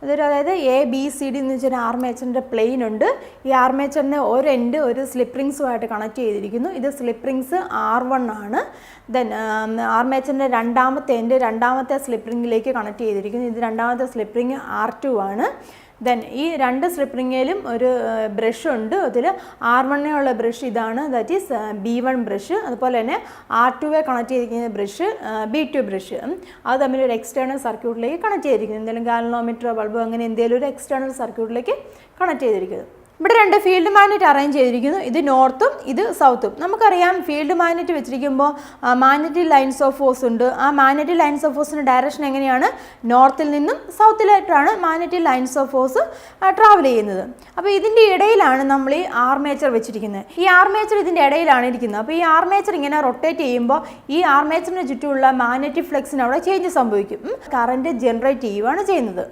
അതായത് A B C D എന്ന് വെച്ചാൽ ആർമേച്ചറിൻ്റെ പ്ലെയിൻ ഉണ്ട്. ഈ ആർമേച്ചറിൻ്റെ ഒരു എൻഡ് ഒരു സ്ലിപ്പ് റിങ്സുമായിട്ട് കണക്ട് ചെയ്തിരിക്കുന്നു. ഇത് സ്ലിപ്പ് റിങ്സ് R1 ആണ്. ദെൻ ആർമേച്ചറിൻ്റെ രണ്ടാമത്തെ എൻഡ് രണ്ടാമത്തെ സ്ലിപ്പ് റിങ്ങിലേക്ക് കണക്ട് ചെയ്തിരിക്കുന്നു. ഇത് രണ്ടാമത്തെ സ്ലിപ്പ് റിങ് R2 ആണ്. ദെൻ ഈ രണ്ട് സ്ലിപ്പ് റിങ്ങിലും ഒരു ബ്രഷ് ഉണ്ട്. അതിൽ R1 ഉള്ള ബ്രഷ് ഇതാണ്, ദാറ്റ് ഈസ് B1 ബ്രഷ്. അതുപോലെ തന്നെ R2 കണക്ട് ചെയ്തിരിക്കുന്ന ബ്രഷ് B2 ബ്രഷ്. അത് തമ്മിൽ ഒരു എക്സ്റ്റേണൽ സർക്യൂട്ടിലേക്ക് കണക്ട് ചെയ്തിരിക്കുന്നത്. എന്തെങ്കിലും ഗാലനോമീറ്ററോ ബൾബോ അങ്ങനെ എന്തെങ്കിലും ഒരു എക്സ്റ്റേണൽ സർക്യൂട്ടിലേക്ക് കണക്ട് ചെയ്തിരിക്കുന്നത്. ഇവിടെ രണ്ട് ഫീൽഡ് മാഗ്നറ്റ് അറേഞ്ച് ചെയ്തിരിക്കുന്നു. ഇത് നോർത്തും ഇത് സൗത്തും. നമുക്കറിയാം ഫീൽഡ് മാഗ്നറ്റ് വെച്ചിരിക്കുമ്പോൾ മാഗ്നറ്റിക് ലൈൻസ് ഓഫ് ഫോഴ്സ് ഉണ്ട്. ആ മാഗ്നറ്റിക് ലൈൻസ് ഓഫ് ഫോഴ്സിൻ്റെ ഡയറക്ഷൻ എങ്ങനെയാണ്? നോർത്തിൽ നിന്നും സൗത്തിലായിട്ടാണ് magnetic lines of force travel ചെയ്യുന്നത്. അപ്പോൾ ഇതിൻ്റെ ഇടയിലാണ് നമ്മൾ ഈ ആർമേച്ചർ വെച്ചിരിക്കുന്നത്. ഈ ആർമേച്ചർ ഇതിൻ്റെ ഇടയിലാണ് ഇരിക്കുന്നത്. അപ്പോൾ ഈ ആർമേച്ചർ ഇങ്ങനെ റൊട്ടേറ്റ് ചെയ്യുമ്പോൾ ഈ ആർമേച്ചറിന് ചുറ്റുമുള്ള മാഗ്നറ്റിക് ഫ്ലക്സിന് അവിടെ ചേഞ്ച് സംഭവിക്കും. കറണ്ട് ജനറേറ്റ് ചെയ്യുകയാണ് ചെയ്യുന്നത്.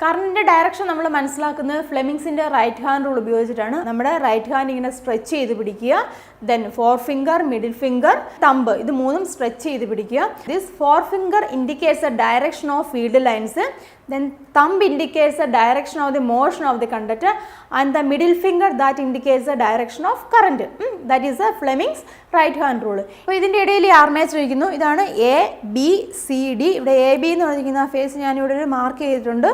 കറണ്ടിൻ്റെ ഡയറക്ഷൻ നമ്മൾ മനസ്സിലാക്കുന്നത് ഫ്ലെമിങ്സിൻ്റെ റൈറ്റ് ഹാൻഡ് റൂൾ ഉപയോഗിച്ചിട്ടാണ്. നമ്മുടെ റൈറ്റ് ഹാൻഡ് ഇങ്ങനെ സ്ട്രെച്ച് ചെയ്ത് പിടിക്കുക. Then forefinger, middle finger, thumb ഇത് മൂന്നും സ്ട്രെച്ച് ചെയ്ത് പിടിക്കുക. This forefinger indicates a direction of field lines. Then thumb indicates the direction of the motion of the conductor and the middle finger that indicates the direction of current. That is the Fleming's right hand rule. അപ്പോൾ ഇതിൻ്റെ ഇടയിൽ ഈ armature ഇരിക്കുന്നു. ഇതാണ് A B C D. ഇവിടെ A B എന്ന് പറഞ്ഞിരിക്കുന്ന face ഞാനിവിടെ ഒരു മാർക്ക് ചെയ്തിട്ടുണ്ട്.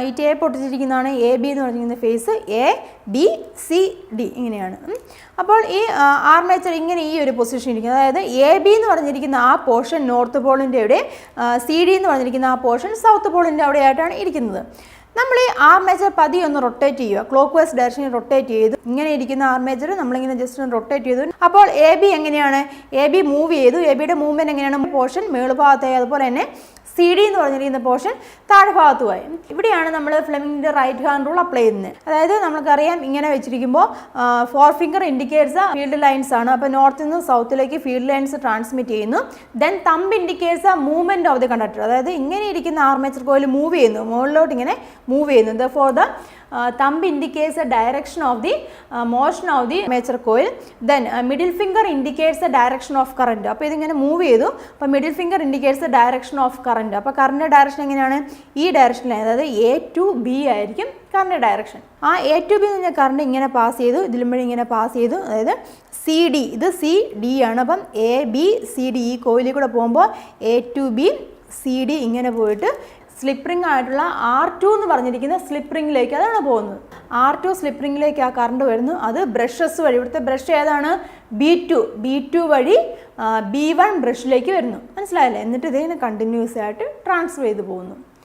ഈ ടേപ്പ് ഒട്ടിച്ചിരിക്കുന്നതാണ് എ ബി എന്ന് പറഞ്ഞിരിക്കുന്ന phase. A B C D ഇങ്ങനെയാണ്. അപ്പോൾ ഈ ആർമേച്ചർ ഇങ്ങനെ ഈ ഒരു പൊസിഷൻ ഇരിക്കുന്നത്. അതായത് എ ബി എന്ന് പറഞ്ഞിരിക്കുന്ന ആ പോർഷൻ നോർത്ത് പോളിൻ്റെ അവിടെ, സി ഡി എന്ന് പറഞ്ഞിരിക്കുന്ന ആ പോർഷൻ സൗത്ത് പോളിൻ്റെ അവിടെ ആയിട്ടാണ് ഇരിക്കുന്നത്. നമ്മൾ ഈ ആർമേച്ചർ പതിയെ ഒന്ന് റൊട്ടേറ്റ് ചെയ്യുക. ക്ലോക്ക് വൈസ് ഡയറക്ഷനിൽ റൊട്ടേറ്റ് ചെയ്തു. ഇങ്ങനെ ഇരിക്കുന്ന ആർമേച്ചർ നമ്മളിങ്ങനെ ജസ്റ്റ് ഒന്ന് റൊട്ടേറ്റ് ചെയ്തു. അപ്പോൾ എ ബി എങ്ങനെയാണ്? എ ബി മൂവ് ചെയ്തു. എ ബിയുടെ മൂവ്മെൻറ്റ് എങ്ങനെയാണ്? പോർഷൻ മേളുഭാഗത്തായി, അതുപോലെ തന്നെ സി ഡി എന്ന് പറഞ്ഞിരിക്കുന്ന പോർഷൻ താഴെ ഭാഗത്തുമായി. ഇവിടെയാണ് നമ്മൾ ഫ്ലെമിങ്ങിൻ്റെ റൈറ്റ് ഹാൻഡ് റൂൾ അപ്ലൈ ചെയ്യുന്നത്. അതായത് നമുക്കറിയാം ഇങ്ങനെ വെച്ചിരിക്കുമ്പോൾ forefinger indicates field lines ആണ്. അപ്പോൾ നോർത്തിൽ നിന്ന് സൗത്തിലേക്ക് ഫീൽഡ് ലൈൻസ് ട്രാൻസ്മിറ്റ് ചെയ്യുന്നു. Then thumb indicates movement of the conductor. അതായത് ഇങ്ങനെ ഇരിക്കുന്ന ആർമേച്ചർ കോയിൽ മൂവ് ചെയ്യുന്നു, മുകളിലോട്ട് ഇങ്ങനെ മൂവ് ചെയ്യുന്നു. For the thumb indicates the direction of the motion of the armature coil. Then middle finger indicates the direction of current. അപ്പോൾ ഇതിങ്ങനെ move ചെയ്തു. അപ്പോൾ middle finger indicates the direction of current. അപ്പോൾ current direction എങ്ങനെയാണ്? ഈ ഡയറക്ഷനിൽ, അതായത് A to B ആയിരിക്കും കറണ്ട് ഡയറക്ഷൻ. ആ എ ടു ബി എന്ന് പറഞ്ഞാൽ കറണ്ട് ഇങ്ങനെ പാസ് ചെയ്തു, ഇതിലുമ്പോഴും ഇങ്ങനെ പാസ് ചെയ്തു. അതായത് സി ഡി, ഇത് സി ഡി ആണ്. അപ്പം എ ബി സി ഡി ഈ കോയിലിൽ കൂടെ പോകുമ്പോൾ A to B C D ഇങ്ങനെ പോയിട്ട് സ്ലിപ്പ് റിംഗ് ആയിട്ടുള്ള R2 എന്ന് പറഞ്ഞിരിക്കുന്ന സ്ലിപ്പ് റിംഗിലേക്ക് അതാണ് പോകുന്നത്. R2 സ്ലിപ്പ് റിംഗിലേക്ക് ആ കറണ്ട് വരുന്നു. അത് ബ്രഷസ് വഴി, ഇവിടുത്തെ ബ്രഷ് ഏതാണ്? B2 വഴി B1 ബ്രഷിലേക്ക് വരുന്നു. മനസ്സിലായല്ലേ? എന്നിട്ട് ഇതിനെ കണ്ടിന്യൂസ് ആയിട്ട് ട്രാൻസ്ഫർ ചെയ്ത് പോകുന്നു.